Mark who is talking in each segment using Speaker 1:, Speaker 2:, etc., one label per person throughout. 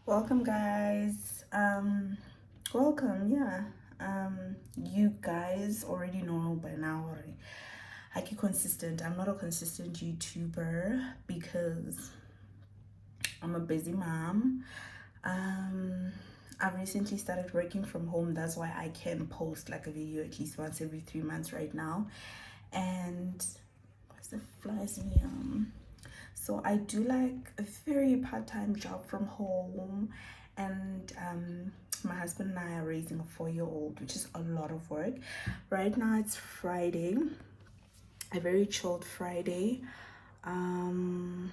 Speaker 1: Welcome, guys. Welcome. Yeah. You guys already know by now. Already, I keep consistent. I'm not a consistent YouTuber because I'm a busy mom. Um, I've recently started working from home. That's why I can post like a video at least once every 3 months right now. And where's the flies in here? So I do like a very part-time job from home, and my husband and I are raising a 4-year-old, which is a lot of work. Right now it's Friday, a very chilled Friday. Um,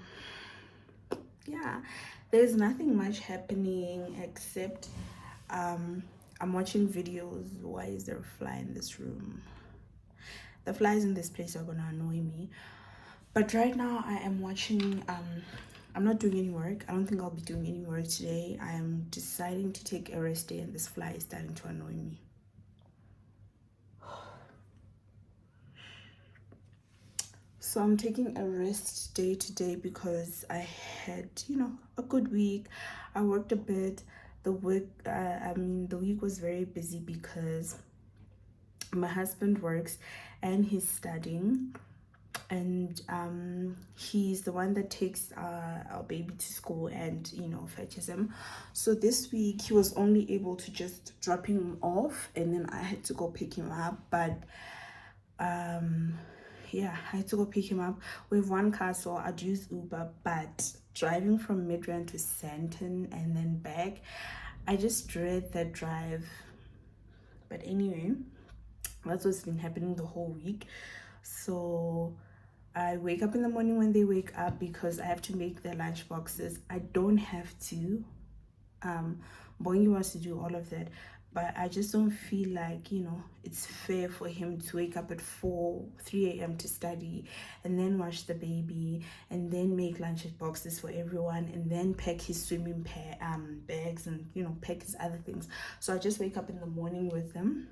Speaker 1: yeah, there's nothing much happening except I'm watching videos. Why is there a fly in this room? The flies in this place are gonna annoy me. But right now I am watching I'm not doing any work. I don't think I'll be doing any work today. I am deciding to take a rest day and this fly is starting to annoy me. So I'm taking a rest day today because I had, a good week. I worked a bit. The week was very busy because my husband works and he's studying, and he's the one that takes our baby to school and fetches him. So this week he was only able to just drop him off and then I had to go pick him up. But yeah, I had to go pick him up. We have one car, so I'd use Uber, but driving from Midrand to Sandton and then back, I just dread that drive. But anyway, that's what's been happening the whole week. So I wake up in the morning when they wake up because I have to make their lunch boxes. I don't have to. Bongi wants to do all of that, but I just don't feel like, it's fair for him to wake up at 3 a.m. to study and then wash the baby and then make lunch boxes for everyone and then pack his swimming bags and, pack his other things. So I just wake up in the morning with them.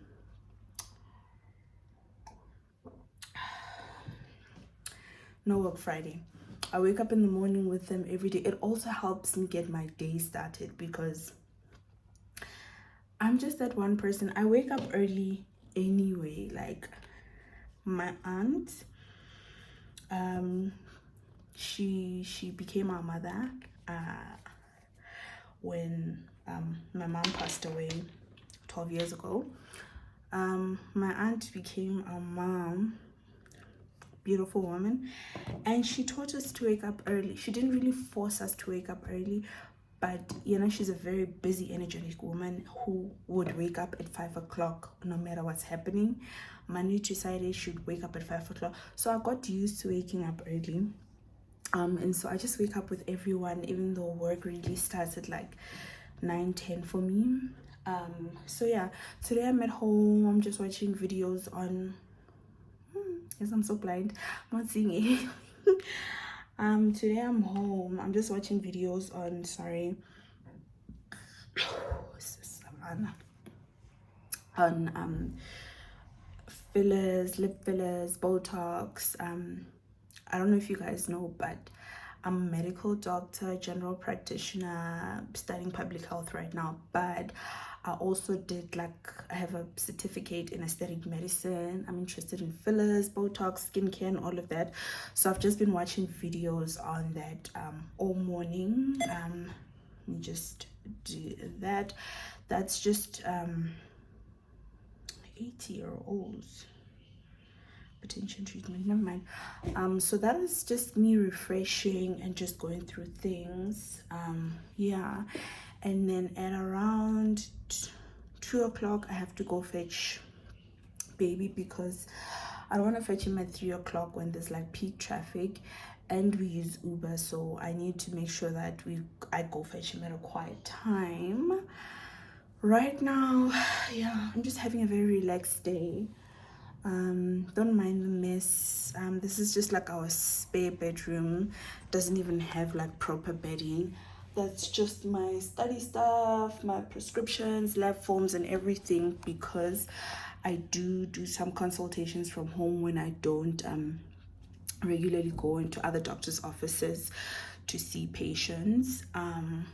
Speaker 1: No work Friday. I wake up in the morning with them every day. It also helps me get my day started because I'm just that one person. I wake up early anyway. Like my aunt, she became our mother when my mom passed away 12 years ago. My aunt became our mom, beautiful woman, and she taught us to wake up early. She didn't really force us to wake up early, but she's a very busy, energetic woman who would wake up at 5 o'clock no matter what's happening. Monday to Saturday she'd wake up at 5 o'clock, so I got used to waking up early. And so I just wake up with everyone, even though work really starts at like 9-10 for me. So yeah, today I'm at home. I'm just watching videos on yes, I'm so blind, I'm not seeing anything. Today I'm home. I'm just watching videos on on fillers, lip fillers, Botox. I don't know if you guys know, but I'm a medical doctor, general practitioner, studying public health right now, but I also I have a certificate in aesthetic medicine. I'm interested in fillers, Botox, skincare, and all of that. So I've just been watching videos on that all morning. Let me just do that. That's just 80-year-olds potential treatment, never mind. So that is just me refreshing and just going through things. Yeah, and then at around 2 o'clock I have to go fetch baby because I don't want to fetch him at 3 o'clock when there's like peak traffic and we use Uber, so I need to make sure that I go fetch him at a quiet time. Right now, yeah, I'm just having a very relaxed day. Don't mind the mess. This is just like our spare bedroom. Doesn't even have like proper bedding. That's just my study stuff, my prescriptions, lab forms, and everything, because I do some consultations from home when I don't regularly go into other doctors' offices to see patients.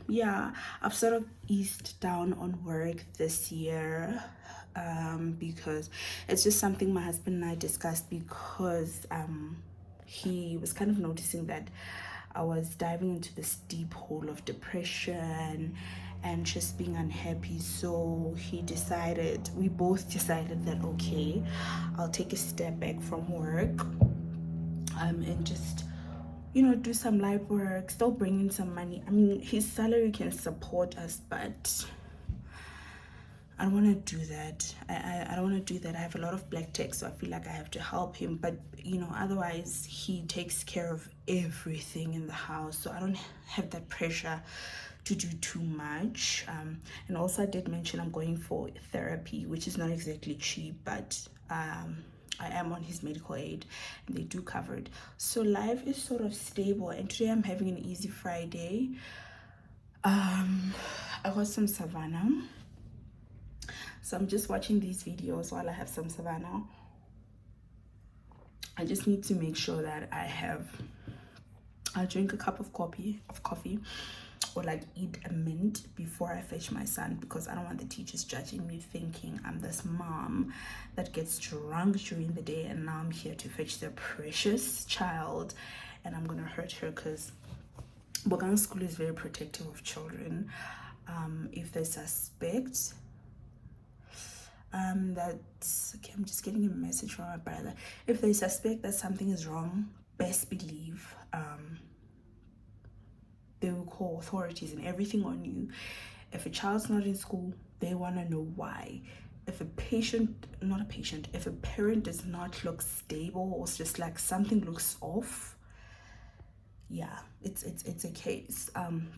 Speaker 1: Yeah, I've sort of eased down on work this year, because it's just something my husband and I discussed, because he was kind of noticing that I was diving into this deep hole of depression and just being unhappy. So we both decided that, okay, I'll take a step back from work, and just, do some light work, still bring in some money. I mean, his salary can support us, but I don't want to do that. I don't want to do that. I have a lot of black tech, so I feel like I have to help him. But, otherwise he takes care of everything in the house. So I don't have that pressure to do too much. And also I did mention I'm going for therapy, which is not exactly cheap, but I am on his medical aid and they do cover it. So life is sort of stable, and today I'm having an easy Friday. I got some savannah. So I'm just watching these videos while I have some savannah. I just need to make sure that I drink a cup of coffee, or like eat a mint before I fetch my son, because I don't want the teachers judging me, thinking I'm this mom that gets drunk during the day and now I'm here to fetch their precious child and I'm gonna hurt her, because Bogang school is very protective of children. If they suspect that's okay, I'm just getting a message from my brother. If they suspect that something is wrong, best believe they will call authorities and everything on you. If a child's not in school, they want to know why. If a parent does not look stable, or it's just like something looks off, yeah, it's a case.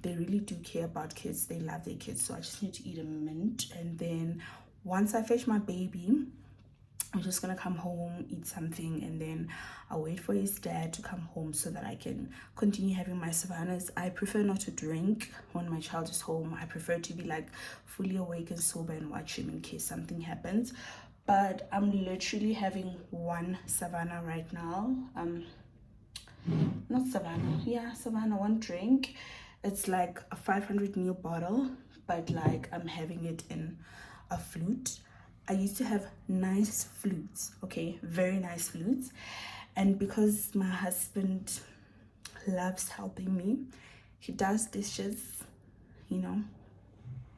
Speaker 1: They really do care about kids. They love their kids. So I just need to eat a mint, and then once I fetch my baby, I'm just gonna come home, eat something, and then I'll wait for his dad to come home so that I can continue having my savannas. I prefer not to drink when my child is home. I prefer to be like fully awake and sober and watch him in case something happens. But I'm literally having one savannah right now. Not savannah, yeah, savannah, one drink. It's like a 500 ml bottle, but like I'm having it in a flute. I used to have nice flutes, okay, very nice flutes, and because my husband loves helping me, he does dishes,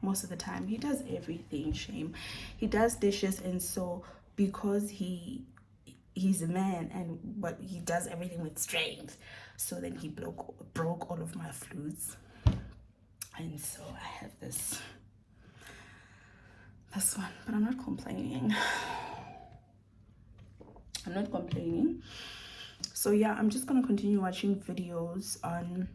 Speaker 1: most of the time. He does everything, shame. He does dishes, and so because he's a man, but he does everything with strength, so then he broke all of my flutes, and so I have this one, but I'm not complaining. So yeah, I'm just gonna continue watching videos on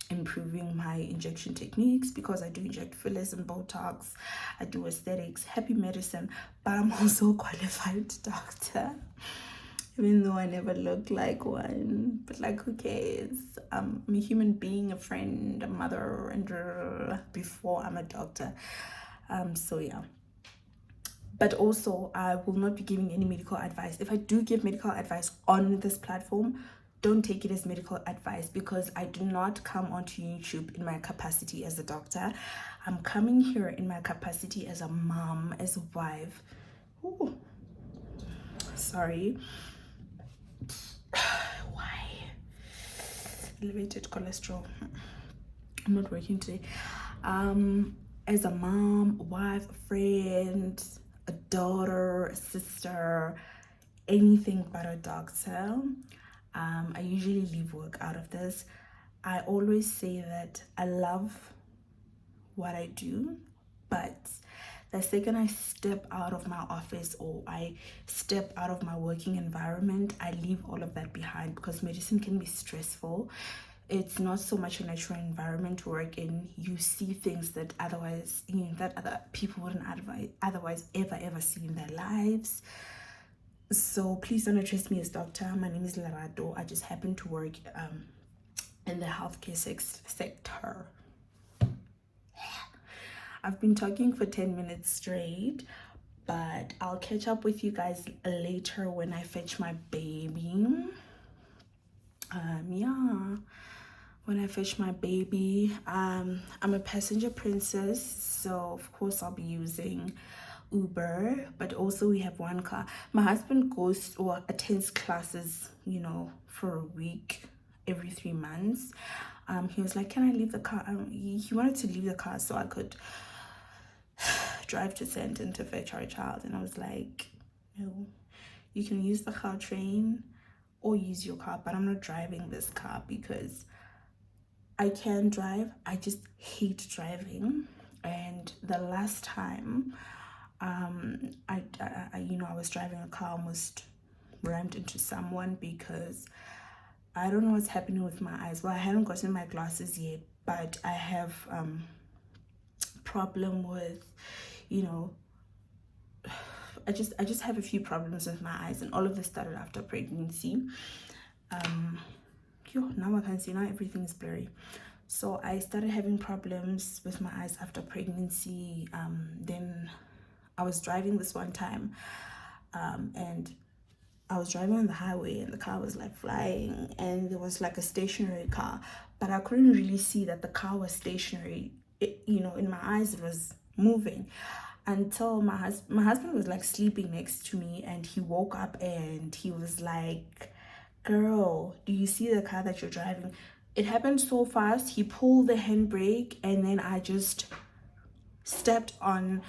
Speaker 1: improving my injection techniques, because I do inject fillers and Botox, I do aesthetics, happy medicine, but I'm also a qualified doctor, even though I never looked like one. But like, who cares? I'm a human being, a friend, a mother, and before I'm a doctor. So yeah. But also, I will not be giving any medical advice. If I do give medical advice on this platform, don't take it as medical advice, because I do not come onto YouTube in my capacity as a doctor. I'm coming here in my capacity as a mom, as a wife. Ooh. Sorry. Why? Elevated cholesterol. I'm not working today. As a mom, a wife, a friend, a daughter, a sister, anything but a doctor. I usually leave work out of this. I always say that I love what I do, but the second I step out of my office or I step out of my working environment, I leave all of that behind, because medicine can be stressful. It's not so much a natural environment to work in. You see things that otherwise, that other people wouldn't otherwise ever see in their lives. So please don't address me as doctor. My name is Lerato. I just happen to work in the healthcare sector. I've been talking for 10 minutes straight, but I'll catch up with you guys later when I fetch my baby. Yeah. when I fetch my baby. I'm a passenger princess, so of course I'll be using Uber, but also we have one car. My husband goes or attends classes, for a week every 3 months. He was like, can I leave the car? He wanted to leave the car so I could drive to Sandton to fetch our child, and I was like, no, you can use the car train or use your car, but I'm not driving this car because I can drive. I just hate driving. And the last time I was driving a car, almost rammed into someone because I don't know what's happening with my eyes. Well, I haven't gotten my glasses yet, but I have problem with, I just have a few problems with my eyes, and all of this started after pregnancy. Now I can see, now everything is blurry. So I started having problems with my eyes after pregnancy. Then I was driving this one time, and I was driving on the highway, and the car was like flying, and there was like a stationary car, but I couldn't really see that the car was stationary. In my eyes it was moving, until my husband was like sleeping next to me, and he woke up and he was like, girl, do you see the car that you're driving? It happened so fast. He pulled the handbrake, and then I just stepped on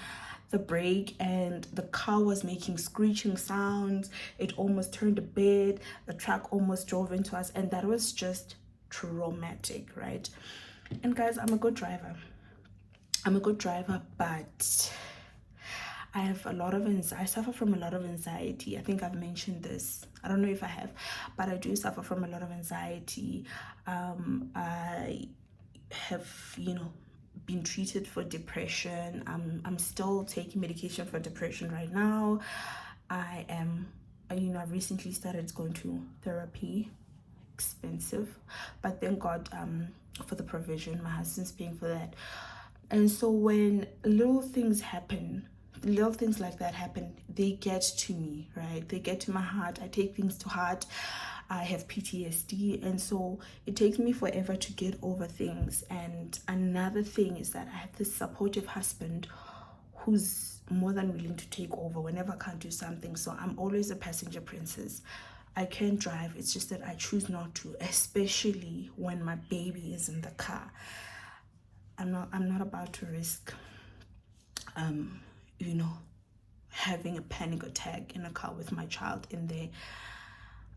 Speaker 1: the brake, and the car was making screeching sounds. It almost turned a bit. The truck almost drove into us, and that was just traumatic, right? And guys, I'm a good driver, but I suffer from a lot of anxiety. I think I've mentioned this. I don't know if I have, but I do suffer from a lot of anxiety. I have, been treated for depression. I'm still taking medication for depression right now. I've recently started going to therapy. Expensive, but thank God for the provision. My husband's paying for that. And so when little things like that happen, they get to me, right? They get to my heart. I take things to heart. I have PTSD, and so it takes me forever to get over things. And another thing is that I have this supportive husband who's more than willing to take over whenever I can't do something. So I'm always a passenger princess. I can drive, it's just that I choose not to, especially when my baby is in the car. I'm not about to risk having a panic attack in a car with my child in there.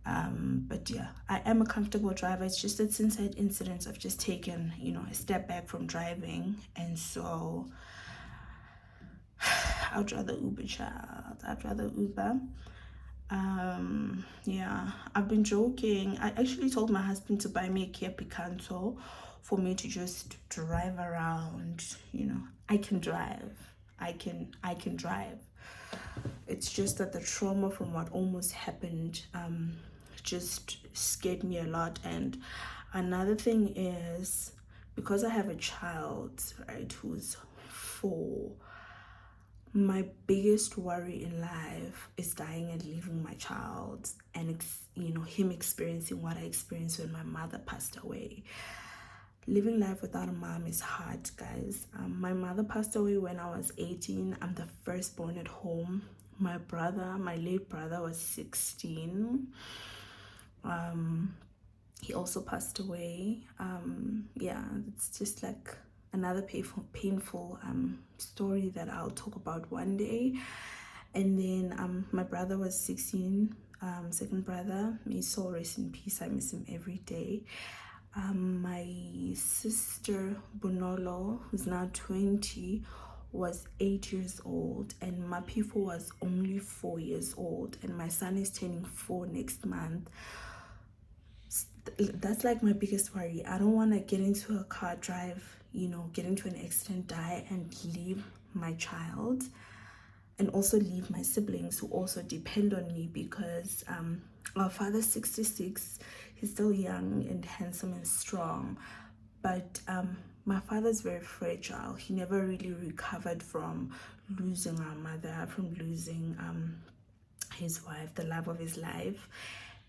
Speaker 1: But yeah, I am a comfortable driver. It's just that since that incident, I've just taken, a step back from driving. And so I'd rather Uber, child. I'd rather Uber. Yeah, I've been joking. I actually told my husband to buy me a Kia Picanto for me to just drive around. I can drive. I can drive. It's just that the trauma from what almost happened just scared me a lot. And another thing is, because I have a child, right, who's 4, my biggest worry in life is dying and leaving my child, and him experiencing what I experienced when my mother passed away. Living life without a mom is hard, guys. My mother passed away when I was 18. I'm the firstborn at home. My late brother, was 16. He also passed away. Yeah, it's just like another painful story that I'll talk about one day. And then my brother was 16, second brother. May his soul rest in peace. I miss him every day. My sister Bonolo, who's now 20, was 8 years old, and my Pifo was only 4 years old, and my son is turning 4 next month. That's like my biggest worry. I don't want to get into a car drive, get into an accident, die, and leave my child, and also leave my siblings who also depend on me, because our father's 66. He's still young and handsome and strong, but my father's very fragile. He never really recovered from losing our mother, from losing his wife, the love of his life.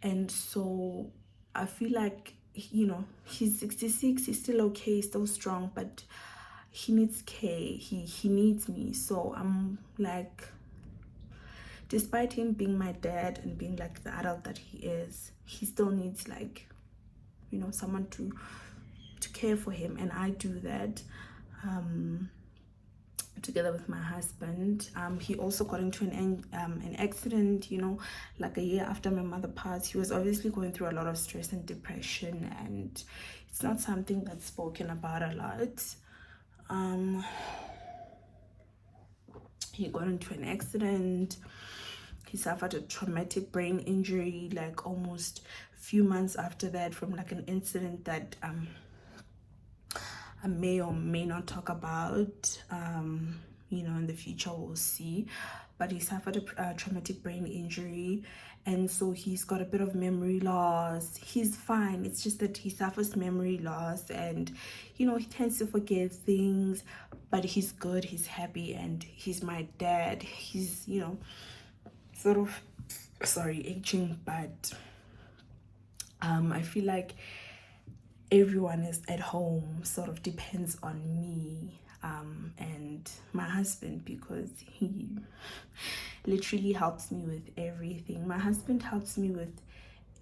Speaker 1: And so I feel like you know, he's 66, he's still okay, still strong, but he needs care. He needs me. So I'm like, despite him being my dad and being like the adult that he is, he still needs, like, you know, someone to care for him, and I do that together with my husband. He also got into an accident, you know, like a year after my mother passed. He was obviously going through a lot of stress and depression, and it's not something that's spoken about a lot. He got into an accident. He suffered a traumatic brain injury, like almost a few months after that, from like an incident that I may or may not talk about. You know, in the future we'll see. But he suffered a traumatic brain injury, and so he's got a bit of memory loss. He's fine, it's just that he suffers memory loss, and you know, he tends to forget things, but he's good, he's happy, and he's my dad. He's, you know, sort of, sorry, aging, but I feel like everyone is at home sort of depends on me and my husband, because he literally helps me with everything. My husband helps me with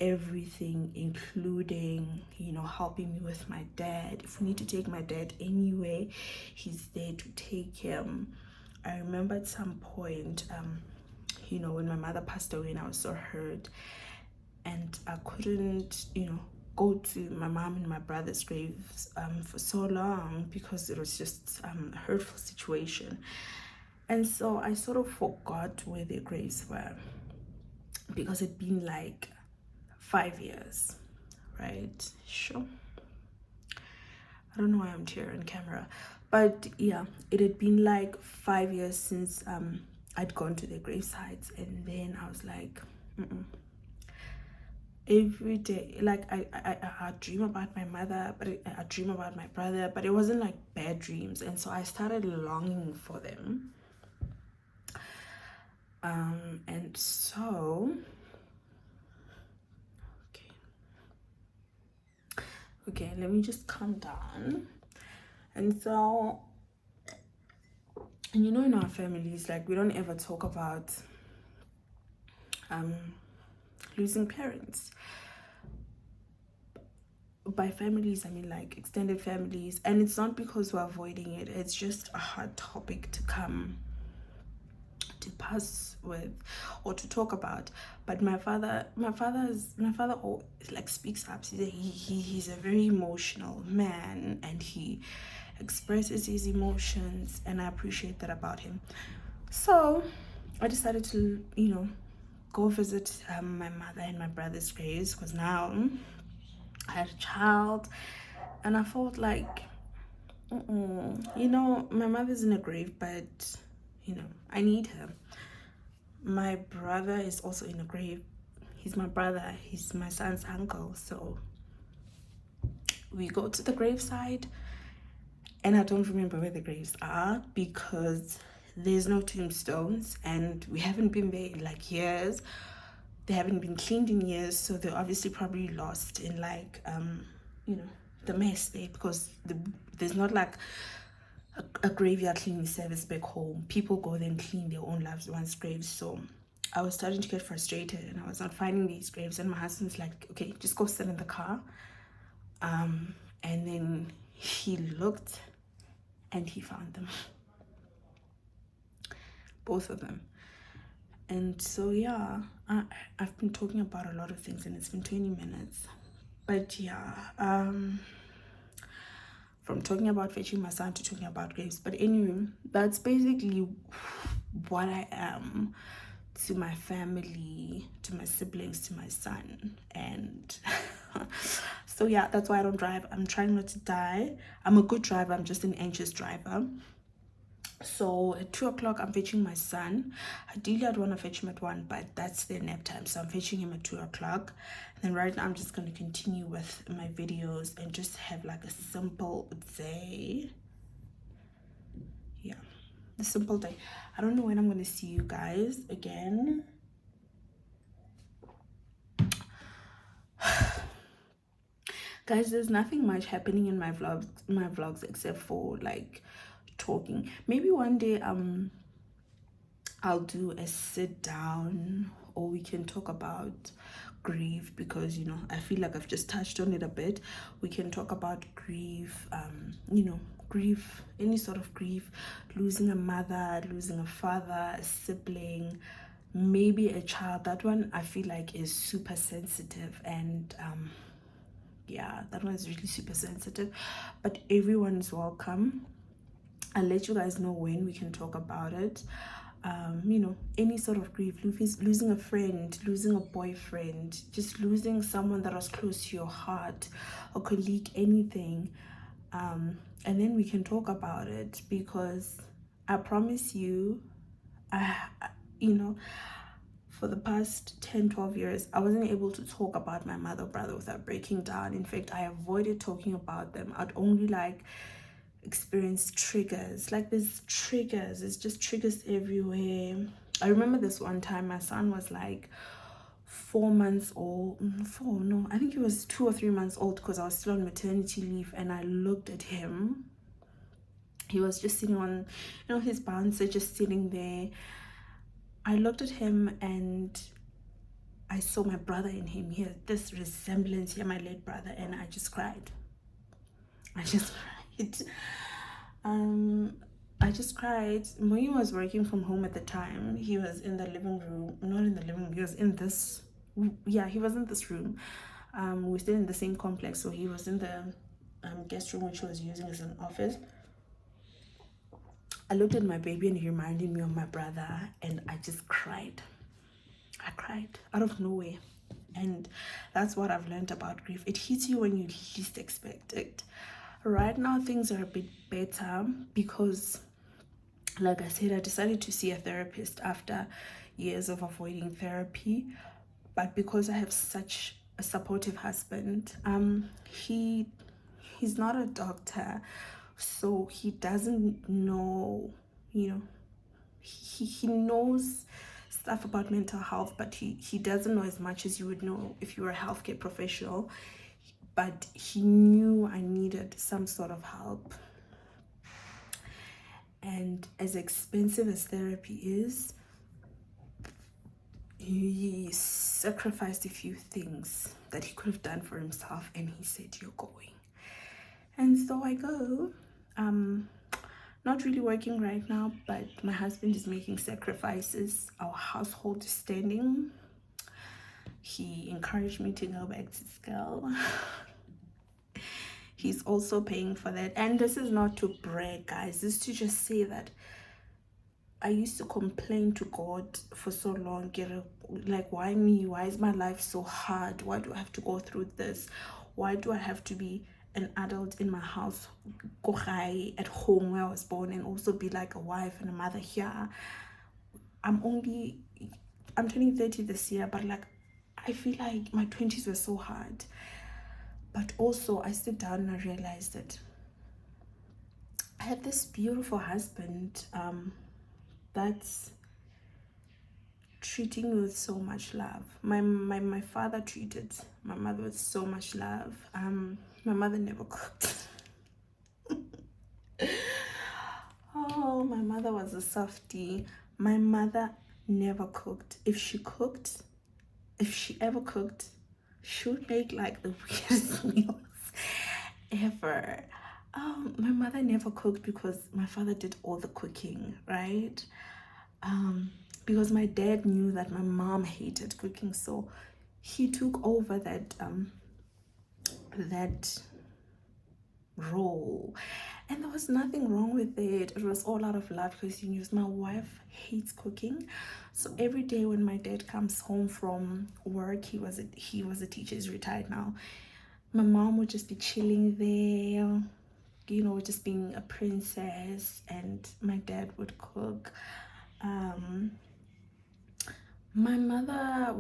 Speaker 1: everything, including, you know, helping me with my dad. If we need to take my dad anywhere, he's there to take him. I remember at some point, you know, when my mother passed away and I was so hurt, and I couldn't, you know, go to my mom and my brother's graves for so long, because it was just a hurtful situation. And so I sort of forgot where their graves were, because it'd been like 5 years, right? Sure. I don't know why I'm here on camera, but yeah, it had been like 5 years since I'd gone to their grave sites. And then I was like, every day, like I dream about my mother, but I dream about my brother, but it wasn't like bad dreams. And so I started longing for them. And so okay, let me just calm down. And so, and you know, in our families, like, we don't ever talk about losing parents. By families, I mean like extended families. And it's not because we're avoiding it, it's just a hard topic to come to pass with or to talk about. But my father like speaks up. He's a very emotional man, and he expresses his emotions, and I appreciate that about him. So I decided to, you know, go visit my mother and my brother's graves, because now I had a child, and I felt like, you know, my mother's in a grave, but you know, I need her. My brother is also in a grave. He's my brother, he's my son's uncle. So we go to the graveside, and I don't remember where the graves are, because there's no tombstones, and we haven't been there in like years. They haven't been cleaned in years, so they're obviously probably lost in like you know, the mess there, because there's not like a graveyard cleaning service back home. People go there and clean their own loved ones' graves. So I was starting to get frustrated, and I was not finding these graves. And my husband's like, okay, just go sit in the car. And then he looked, and he found them, both of them. And so yeah, I've been talking about a lot of things, and it's been 20 minutes. But yeah, from talking about fetching my son to talking about graves. But anyway, that's basically what I am to my family, to my siblings, to my son. And so yeah, that's why I don't drive. I'm trying not to die. I'm a good driver, I'm just an anxious driver. So at 2 o'clock I'm fetching my son. Ideally I'd want to fetch him at 1, but that's their nap time, so I'm fetching him at 2 o'clock. And then right now I'm just going to continue with my videos and just have like a simple day. Yeah, the simple day. I don't know when I'm going to see you guys again. Guys, there's nothing much happening in my vlogs except for like talking. Maybe one day I'll do a sit down, or we can talk about grief, because I feel like I've just touched on it a bit. We can talk about grief, grief, any sort of grief, losing a mother, losing a father, a sibling, maybe a child. That one I feel like is super sensitive, and yeah, that one is really super sensitive, but everyone's welcome. I'll let you guys know when we can talk about it. Any sort of grief, losing a friend, losing a boyfriend, just losing someone that was close to your heart, a colleague, anything. And then we can talk about it, because I promise you, for the past 10-12 years, I wasn't able to talk about my mother or brother without breaking down. In fact, I avoided talking about them. I'd only like experience triggers. Like, there's triggers, it's just triggers everywhere. I remember this one time my son was like 4 months old. No, I think he was 2 or 3 months old, because I was still on maternity leave, and I looked at him. He was just sitting on his bouncer, just sitting there. I looked at him and I saw my brother in him. He had this resemblance here, my late brother, and I just cried. I just cried. Moyi was working from home at the time. He was in the living room, not in the living room, he was in this, he was in this room. We're still in the same complex, so he was in the guest room, which he was using as an office. I looked at my baby and he reminded me of my brother, and I just cried. I cried out of nowhere. And that's what I've learned about grief. It hits you when you least expect it. Right now, things are a bit better, because, like I said, I decided to see a therapist after years of avoiding therapy. But because I have such a supportive husband, he's not a doctor, so he doesn't know, he knows stuff about mental health, but he doesn't know as much as you would know if you were a healthcare professional. But he knew I needed some sort of help. And as expensive as therapy is, he sacrificed a few things that he could have done for himself, and he said, "You're going." And so I go. Not really working right now, but my husband is making sacrifices. Our household is standing. He encouraged me to go back to school. He's also paying for that. And this is not to brag, guys. This is to just say that I used to complain to God for so long, like, why me? Why is my life so hard? Why do I have to go through this? Why do I have to be an adult in my house, at home where I was born, and also be like a wife and a mother here? I'm turning 30 this year, but like, I feel like my 20s were so hard. But also, I sit down and I realized that I have this beautiful husband that's treating me with so much love. My father treated my mother with so much love. My mother never cooked. Oh, my mother was a softie. My mother never cooked. If she ever cooked, she would make like the weirdest meals ever. My mother never cooked because my father did all the cooking, right? Because my dad knew that my mom hated cooking, so he took over that role, and there was nothing wrong with it. It was all out of love, because he knew my wife hates cooking. So every day when my dad comes home from work, he was a teacher, he's retired now, my mom would just be chilling there, just being a princess, and my dad would cook. My mother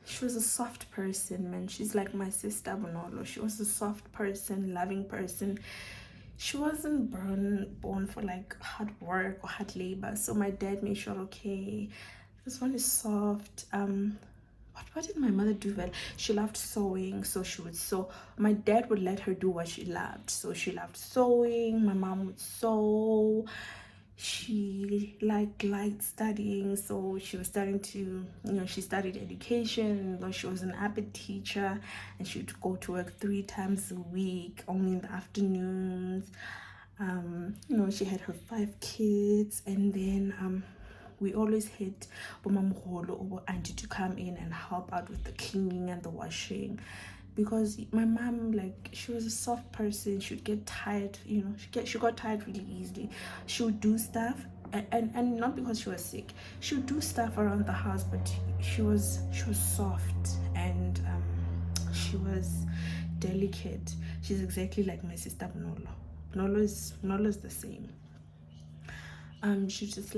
Speaker 1: she was a soft person, man. She's like my sister Bonolo. She was a soft person, loving person. She wasn't born for like hard work or hard labor. So my dad made sure, okay, this one is soft. what did my mother do well? She loved sewing, so she would sew. My dad would let her do what she loved. So she loved sewing. My mom would sew. She liked studying, so she was starting to, she studied education, though she was an avid teacher, and she would go to work 3 times a week, only in the afternoons. She had her 5 kids, and then we always had Bomamholo or auntie to come in and help out with the cleaning and the washing, because my mom, like, she was a soft person. She would get tired, she got tired really easily. She would do stuff, and not because she was sick. She would do stuff around the house, but she was soft, and she was delicate. She's exactly like my sister Nolo. Nolo is the same. She just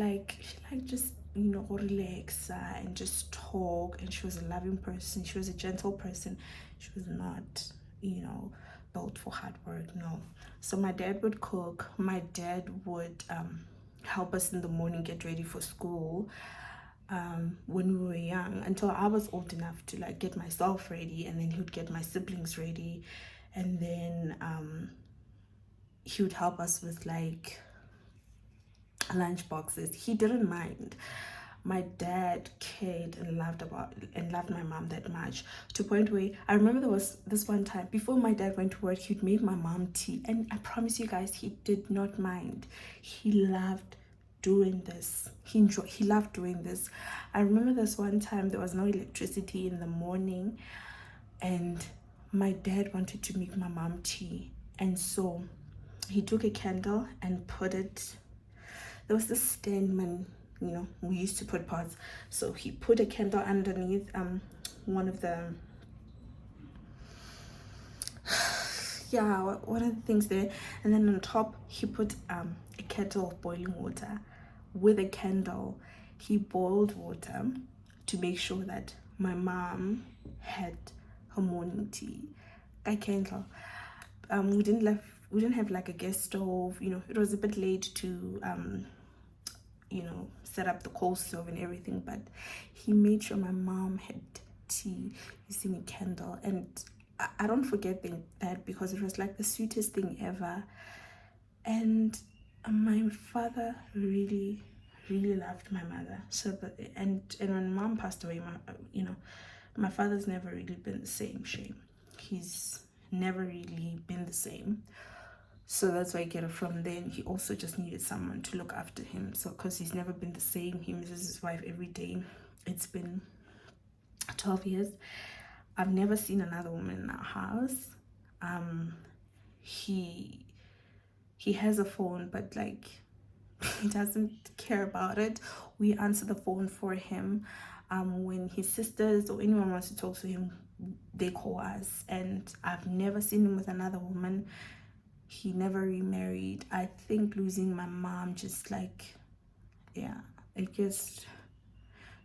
Speaker 1: just relax and just talk, and she was a loving person. She was a gentle person. She was not built for hard work, no. So my dad would cook. My dad would help us in the morning get ready for school, when we were young, until I was old enough to get myself ready, and then he would get my siblings ready, and then he would help us with lunch boxes. He didn't mind. My dad cared and loved my mom that much, to a point where I remember there was this one time before my dad went to work, he'd make my mom tea, and I promise you guys, he did not mind. He loved doing this. He loved doing this. I remember this one time there was no electricity in the morning, and my dad wanted to make my mom tea, and so he took a candle and put it. There was this stand, man, we used to put pots. So he put a candle underneath one of the one of the things there, and then on top he put a kettle of boiling water with a candle. He boiled water to make sure that my mom had her morning tea. A candle. We didn't have like a gas stove. It was a bit late to set up the coal stove and everything, but he made sure my mom had tea using a candle. And I don't forget that, because it was like the sweetest thing ever. And my father really, really loved my mother. So and when mom passed away, my father's never really been the same. Shame. He's never really been the same. So that's why I get it from then. He also just needed someone to look after him. So because he's never been the same, he misses his wife every day. It's been 12 years. I've never seen another woman in our house. He has a phone, but he doesn't care about it. We answer the phone for him. When his sisters or anyone wants to talk to him, they call us. And I've never seen him with another woman. He never remarried. I think losing my mom just it just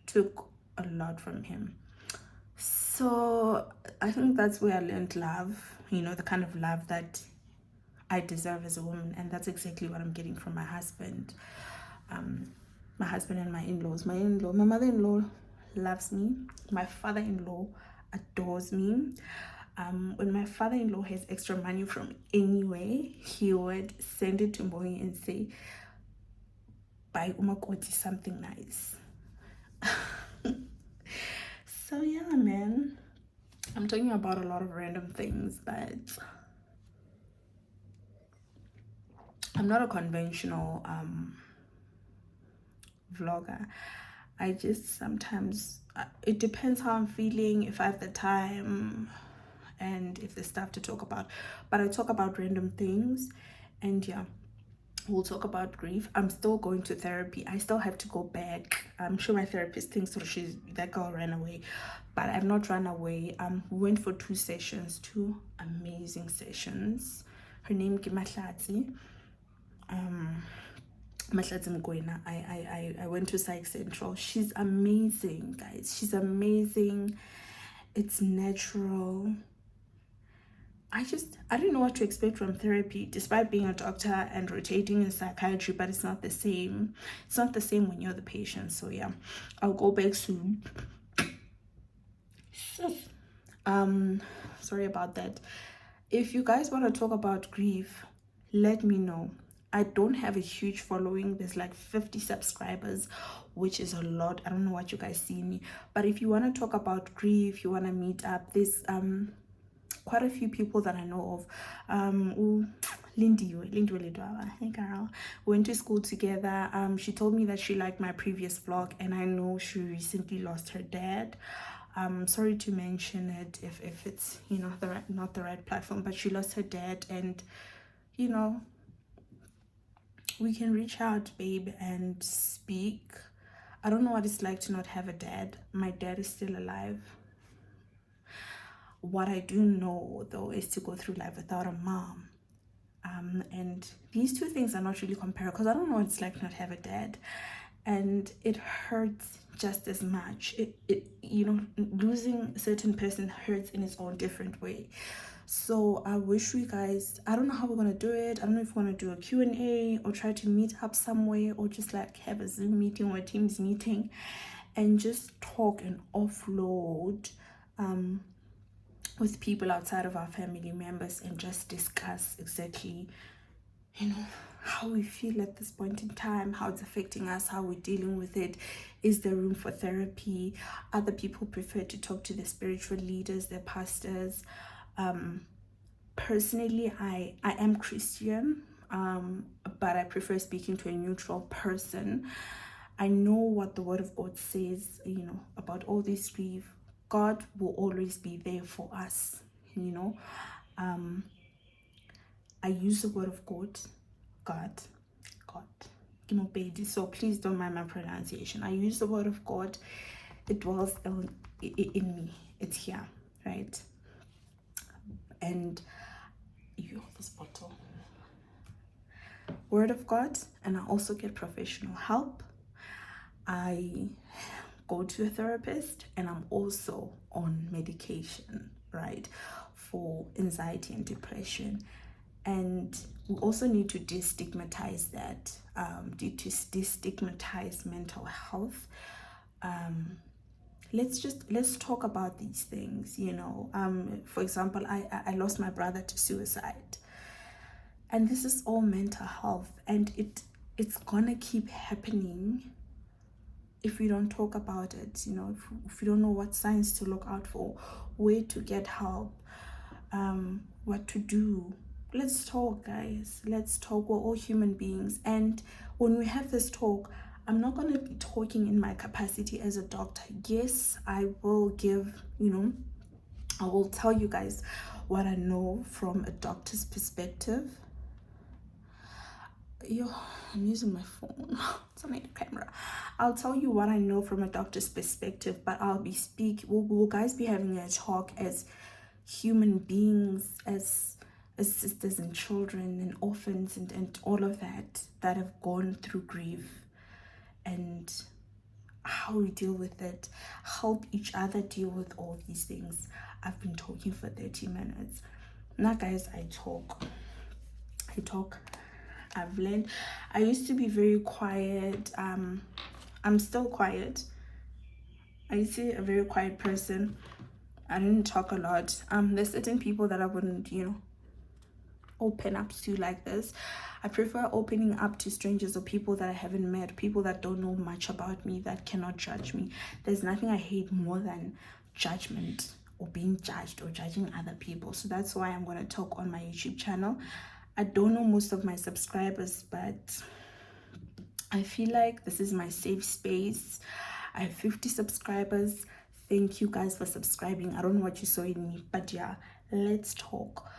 Speaker 1: took a lot from him. So I think that's where I learned love, the kind of love that I deserve as a woman. And that's exactly what I'm getting from my husband. My husband and my in-laws. My mother-in-law loves me. My father-in-law adores me. When my father-in-law has extra money from anywhere, he would send it to Mbongi and say, buy umakoti something nice. So yeah, man, I'm talking about a lot of random things, but I'm not a conventional vlogger. I just sometimes, it depends how I'm feeling, if I have the time, and if there's stuff to talk about. But I talk about random things, and yeah, we'll talk about grief. I'm still going to therapy. I still have to go back. I'm sure my therapist thinks that girl ran away, but I've not run away. We went for 2 sessions, 2 amazing sessions. Her name is Mahlatsi. Mahlatsi Mgoina. I went to Psych Central. She's amazing, guys. She's amazing. It's natural. I didn't know what to expect from therapy, despite being a doctor and rotating in psychiatry, but it's not the same. It's not the same when you're the patient. So yeah, I'll go back soon. Sorry about that. If you guys want to talk about grief, let me know. I don't have a huge following. There's like 50 subscribers, which is a lot. I don't know what you guys see me, but if you want to talk about grief, you want to meet up, there's quite a few people that I know of. Lindy Lidwaba, hey girl, we went to school together. She told me that she liked my previous vlog, and I know she recently lost her dad. Sorry to mention it if it's, you know, not the right platform, but she lost her dad, and you know, we can reach out, babe, and speak. I don't know what it's like to not have a dad. My dad is still alive. What I do know though is to go through life without a mom. And these two things are not really comparable, because I don't know what it's like to not have a dad, and it hurts just as much. It you know, losing a certain person hurts in its own different way. So I wish you guys, I don't know how we're gonna do it. I don't know if we're gonna do a Q&A or try to meet up somewhere, or just like have a Zoom meeting or a Teams meeting and just talk and offload with people outside of our family members, and just discuss exactly, you know, how we feel at this point in time, how it's affecting us, how we're dealing with it. Is there room for therapy? Other people prefer to talk to their spiritual leaders, their pastors. Personally, I am Christian, but I prefer speaking to a neutral person. I know what the word of God says, you know, about all this grief. God will always be there for us, you know. I use the word of God, God, so please don't mind my pronunciation. I use the word of God. It dwells in me. It's here, right? And this bottle, word of God, and I also get professional help. I go to a therapist, and I'm also on medication, right, for anxiety and depression. And we also need to destigmatize that, destigmatize mental health. Let's talk about these things, you know. For example, I lost my brother to suicide, and this is all mental health, and it's gonna keep happening if we don't talk about it, you know. If we don't know what signs to look out for, where to get help, what to do. Let's talk, guys. Let's talk. We're all human beings, and when we have this talk, I'm not going to be talking in my capacity as a doctor. Yes, I will give, you know, I will tell you guys what I know from a doctor's perspective. I'm using my phone. It's on a camera. I'll tell you what I know from a doctor's perspective, but we'll guys be having a talk as human beings, as sisters and children and orphans, and all of that have gone through grief, and how we deal with it, help each other deal with all these things. I've been talking for 30 minutes now, guys. I talk. I've learned. I used to be very quiet. I'm still quiet. I used to be a very quiet person. I didn't talk a lot. There's certain people that I wouldn't, you know, open up to like this. I prefer opening up to strangers or people that I haven't met, people that don't know much about me, that cannot judge me. There's nothing I hate more than judgment, or being judged, or judging other people. So that's why I'm going to talk on my YouTube channel. I don't know most of my subscribers, but I feel like this is my safe space. I have 50 subscribers. Thank you guys for subscribing. I don't know what you saw in me, but yeah, let's talk.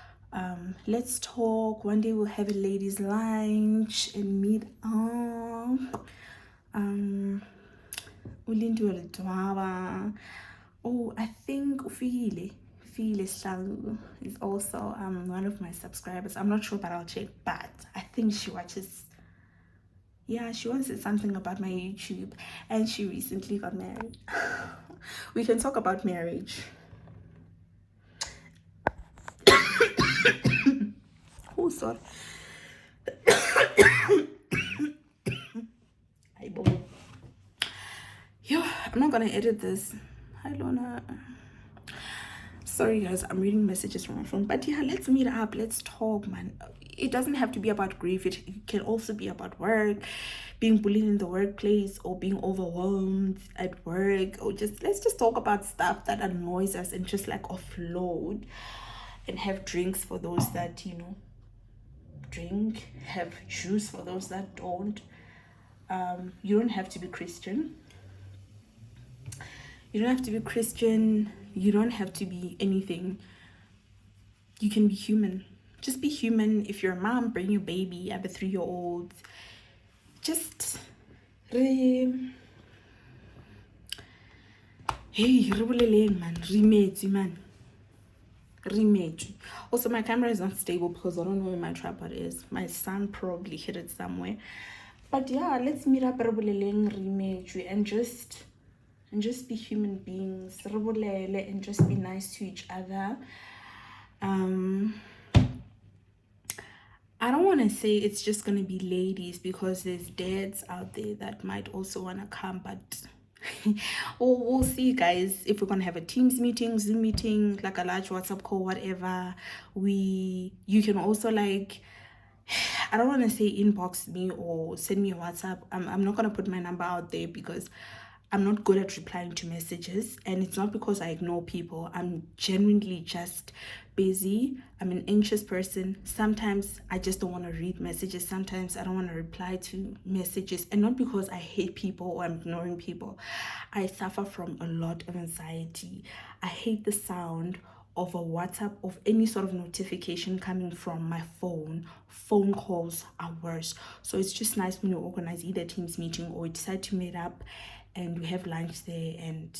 Speaker 1: Let's talk. One day we'll have a ladies' lunch and meet up. Oh, I think Ufile Shlalu is also one of my subscribers. I'm not sure, but I'll check. But I think she watches. Yeah, she once said something about my YouTube, and she recently got married. We can talk about marriage. Oh, sorry. Yo, I'm not gonna edit this. Hi, Lona. Sorry guys, I'm reading messages from my phone. But yeah, let's meet up, let's talk, man. It doesn't have to be about grief. It can also be about work, being bullied in the workplace, or being overwhelmed at work, or just let's just talk about stuff that annoys us and just like offload, and have drinks for those that, you know, drink, have juice for those that don't. You don't have to be Christian. You don't have to be Christian. You don't have to be anything. You can be human. Just be human. If you're a mom, bring your baby. I have a 3-year-old. Just hey, man, man. Also, my camera is not stable because I don't know where my tripod is. My son probably hid it somewhere. But yeah, let's meet up and just be human beings, and just be nice to each other. I don't want to say it's just going to be ladies, because there's dads out there that might also want to come, but we'll see, guys. If we're going to have a Teams meeting, Zoom meeting, like a large WhatsApp call, whatever, you can also, like, I don't want to say inbox me or send me a WhatsApp. I'm not going to put my number out there because I'm not good at replying to messages, and it's not because I ignore people. I'm genuinely just busy. I'm an anxious person. Sometimes I just don't want to read messages. Sometimes I don't want to reply to messages, and not because I hate people or I'm ignoring people. I suffer from a lot of anxiety. I hate the sound of a WhatsApp, of any sort of notification coming from my phone. Phone calls are worse. So it's just nice when you organize either Teams meeting or we decide to meet up and we have lunch there, and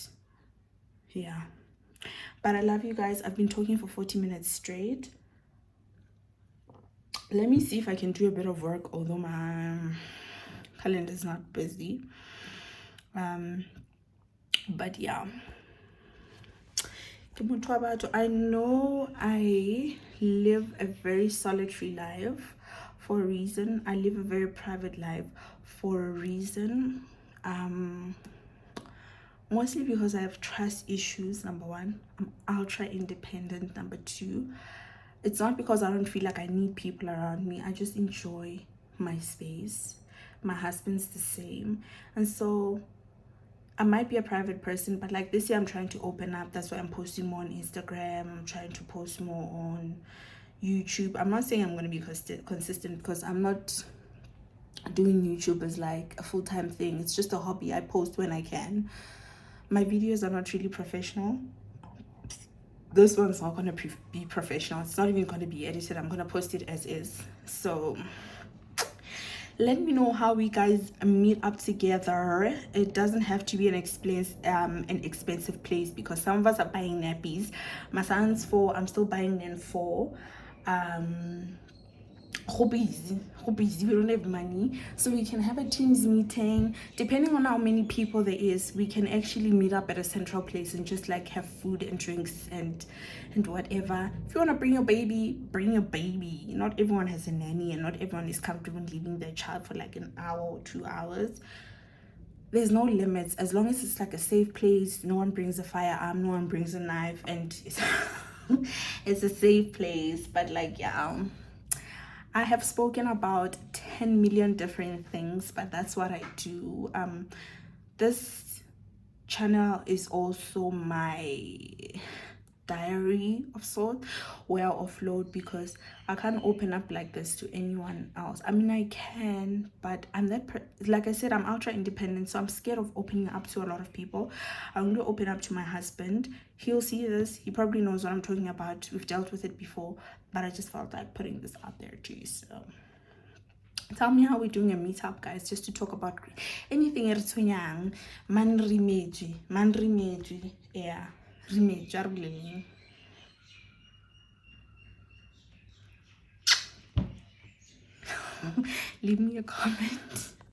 Speaker 1: yeah. But I love you guys. I've been talking for 40 minutes straight. Let me see if I can do a bit of work, although my calendar is not busy. But yeah, I know I live a very solitary life for a reason. I live a very private life for a reason. Mostly because I have trust issues, number one. I'm ultra independent, number two. It's not because I don't feel like I need people around me. I just enjoy my space. My husband's the same. And so I might be a private person, but like this year I'm trying to open up. That's why I'm posting more on Instagram. I'm trying to post more on YouTube. I'm not saying I'm going to be consistent, because I'm not doing YouTube as like a full-time thing. It's just a hobby. I post when I can. My videos are not really professional. This one's not going to be professional. It's not even going to be edited. I'm going to post it as is. So let me know how we guys meet up together. It doesn't have to be an expensive place, because some of us are buying nappies. My son's 4. I'm still buying them 4. Busy. We don't have money, so we can have a Teams meeting. Depending on how many people there is, we can actually meet up at a central place and just like have food and drinks and whatever. If you want to bring your baby, bring your baby. Not everyone has a nanny, and not everyone is comfortable leaving their child for like an hour or 2 hours. There's no limits, as long as it's like a safe place. No one brings a firearm, no one brings a knife, and it's a safe place. But like, yeah, I have spoken about 10 million different things, but that's what I do. This channel is also my diary of sorts, where I offload, because I can't open up like this to anyone else. I mean, I can, but I'm like I said, I'm ultra independent, so I'm scared of opening up to a lot of people. I'm going to open up to my husband. He'll see this. He probably knows what I'm talking about. We've dealt with it before, but I just felt like putting this out there too. So tell me how we're doing a meetup, guys, just to talk about anything. Man rimeji, yeah. Leave me a comment.